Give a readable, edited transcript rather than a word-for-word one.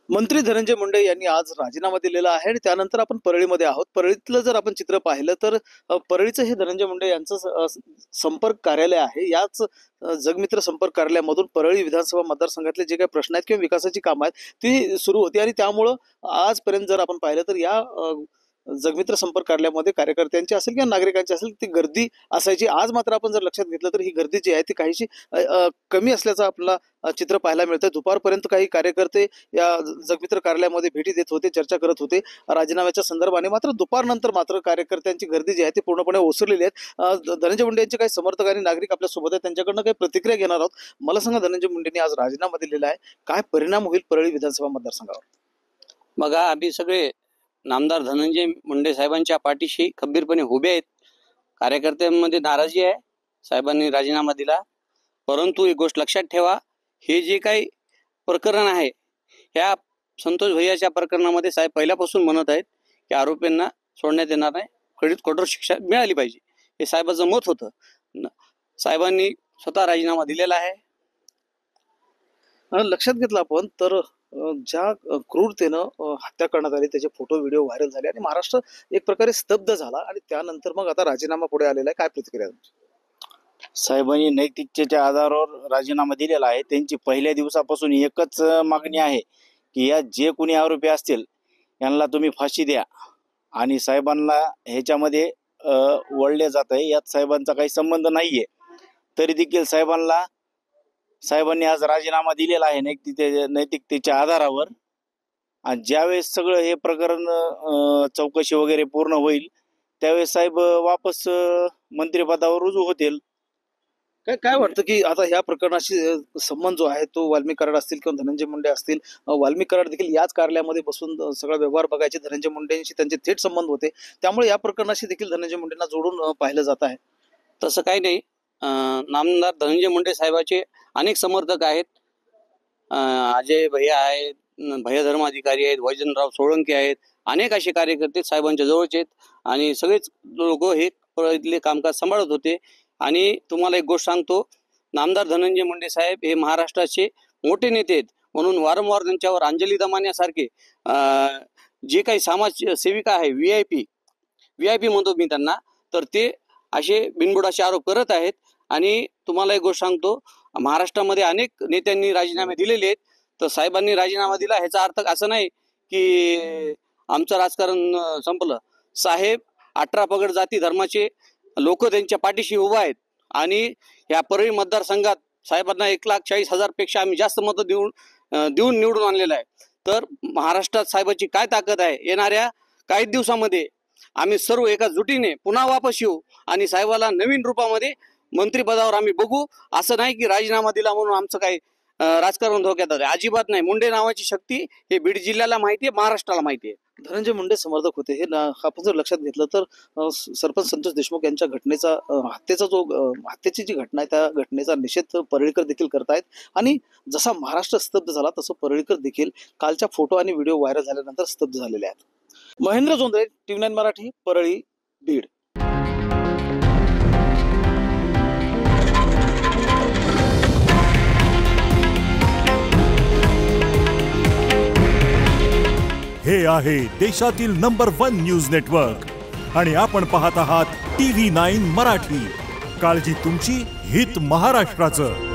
मंत्री धनंजय मुंडे यांनी आज राजीनामा दिलेला आहे आणि त्यानंतर आपण परळीमध्ये आहोत. परळीतलं जर आपण चित्र पाहिलं तर परळीचं हे धनंजय मुंडे यांचं संपर्क कार्यालय आहे. याच जगमित्र संपर्क कार्यालयामधून परळी विधानसभा मतदारसंघातले जे काही प्रश्न आहेत किंवा विकासाची कामं आहेत ती सुरू होती आणि त्यामुळं आजपर्यंत जर आपण पाहिलं तर या जगमित्र संपर्क कार्यालयामध्ये कार्यकर्त्यांची असेल किंवा नागरिकांची असेल ती गर्दी असायची. आज मात्र आपण जर लक्षात घेतलं तर ही गर्दी जी आहे ती काहीशी कमी असल्याचं आपल्याला चित्र पाहायला मिळतं. दुपारपर्यंत काही कार्यकर्ते या जगमित्र कार्यालयामध्ये भेटी देत होते, चर्चा करत होते राजीनाम्याच्या संदर्भाने. मात्र दुपारनंतर मात्र कार्यकर्त्यांची गर्दी जी आहे ती पूर्णपणे ओसरलेली आहे. धनंजय मुंडे यांचे काही समर्थक आणि नागरिक आपल्या सोबत आहेत, त्यांच्याकडनं काही प्रतिक्रिया घेणार आहोत. मला सांगा, धनंजय मुंडेंनी आज राजीनामा दिलेला आहे, काय परिणाम होईल परळी विधानसभा मतदारसंघावर? बघा, आम्ही सगळे नामदार धनंजय मुंडे साहेबांच्या पाठीशी खंबीरपणे उभे आहेत. कार्यकर्त्यांमध्ये नाराजी आहे, साहेबांनी राजीनामा दिला. परंतु एक गोष्ट लक्षात ठेवा, हे जे काही प्रकरण आहे ह्या संतोष भैयाच्या प्रकरणामध्ये साहेब पहिल्यापासून म्हणत आहेत की आरोपींना सोडण्यात येणार नाही, कठोर शिक्षा मिळाली पाहिजे, हे साहेबांचं मत होतं. साहेबांनी स्वतः राजीनामा दिलेला आहे. लक्षात घेतलं आपण तर ज्या क्रूरतेनं हत्या करण्यात आली त्याचे फोटो व्हिडिओ व्हायरल झाले आणि महाराष्ट्र एक प्रकारे स्तब्ध झाला आणि त्यानंतर मग आता राजीनामा पुढे आलेला आहे. काय प्रतिक्रिया? साहेबांनी नैतिकतेच्या आधारावर राजीनामा दिलेला आहे. त्यांची पहिल्या दिवसापासून एकच मागणी आहे की या जे कोणी आरोपी असतील यांना तुम्ही फाशी द्या आणि साहेबांना ह्याच्यामध्ये वळले जात आहे. यात साहेबांचा काही संबंध नाहीये, तरी देखील साहेबांनी आज राजीनामा दिलेला आहे नैतिकतेच्या आधारावर. आणि ज्यावेळेस सगळं हे प्रकरण चौकशी वगैरे पूर्ण होईल त्यावेळेस साहेब वापस मंत्रिपदावर रुजू होतील. काय वाटतं की आता ह्या प्रकरणाशी संबंध जो आहे तो वाल्मिक कराड असतील किंवा धनंजय मुंडे असतील, वाल्मिक कराड देखील याच कार्यालयामध्ये बसून सगळा व्यवहार बघायचे, धनंजय मुंडेंशी त्यांचे थेट संबंध होते, त्यामुळे या प्रकरणाशी देखील धनंजय मुंडेंना जोडून पाहिलं जात आहे. तसं काही नाही. नामदार धनंजय मुंडे साहेबाचे अनेक समर्थक आहेत. अजय भैया आहेत, भैया धर्माधिकारी आहेत, वैजनराव सोळंके आहेत, अनेक असे कार्यकर्ते साहेबांच्या जवळचे आहेत आणि सगळेच लोक हे इथले कामकाज सांभाळत होते. आणि तुम्हाला एक गोष्ट सांगतो, नामदार धनंजय मुंडे साहेब हे महाराष्ट्राचे मोठे नेते आहेत, म्हणून वारंवार त्यांच्यावर अंजली दमान्यासारखे जे काही समाज सेविका आहे, व्ही आय पी म्हणतो मी त्यांना, तर ते असे बिनबुडाचे आरोप करत आहेत. आणि तुम्हाला एक गोष्ट सांगतो, महाराष्ट्रामध्ये अनेक नेत्यांनी राजीनामे दिलेले आहेत, तर साहेबांनी राजीनामा दिला ह्याचा अर्थ असं नाही की आमचं राजकारण संपलं. साहेब 18 पगड जाती धर्माचे लोक त्यांच्या पाठीशी उभा आहेत आणि ह्या परळी मतदारसंघात साहेबांना 1,40,000 पेक्षा आम्ही जास्त मतं देऊन निवडून आणलेलं आहे. तर महाराष्ट्रात साहेबाची काय ताकद आहे, येणाऱ्या काही दिवसामध्ये आम्ही सर्व एका जुटीने पुन्हा वापस येऊ आणि साहेबाला नवीन रूपामध्ये मंत्रिपदावर आम्ही बघू. असं नाही की राजीनामा दिला म्हणून आमचं काही राजकारण धोक्यात आलं, अजिबात नाही. मुंडे नावाची शक्ती हे बीड जिल्ह्याला माहिती आहे, महाराष्ट्राला माहिती आहे. धनंजय मुंडे समर्थक होते हे आपण जर लक्षात घेतलं तर सरपंच संतोष देशमुख यांच्या घटनेचा हत्येची जी घटना आहे त्या घटनेचा निषेध परळीकर देखील करतायत. आणि जसा महाराष्ट्र स्तब्ध झाला तसं परळीकर देखील कालच्या फोटो आणि व्हिडिओ व्हायरल झाल्यानंतर स्तब्ध झालेले आहेत. महेंद्र जोंधळे, TV9 मराठी, परळी, बीड. हे आहे देशातील नंबर 1 न्यूज नेटवर्क आणि आपण पाहत आहात TV9 मराठी. काळजी तुमची, हित महाराष्ट्राचं.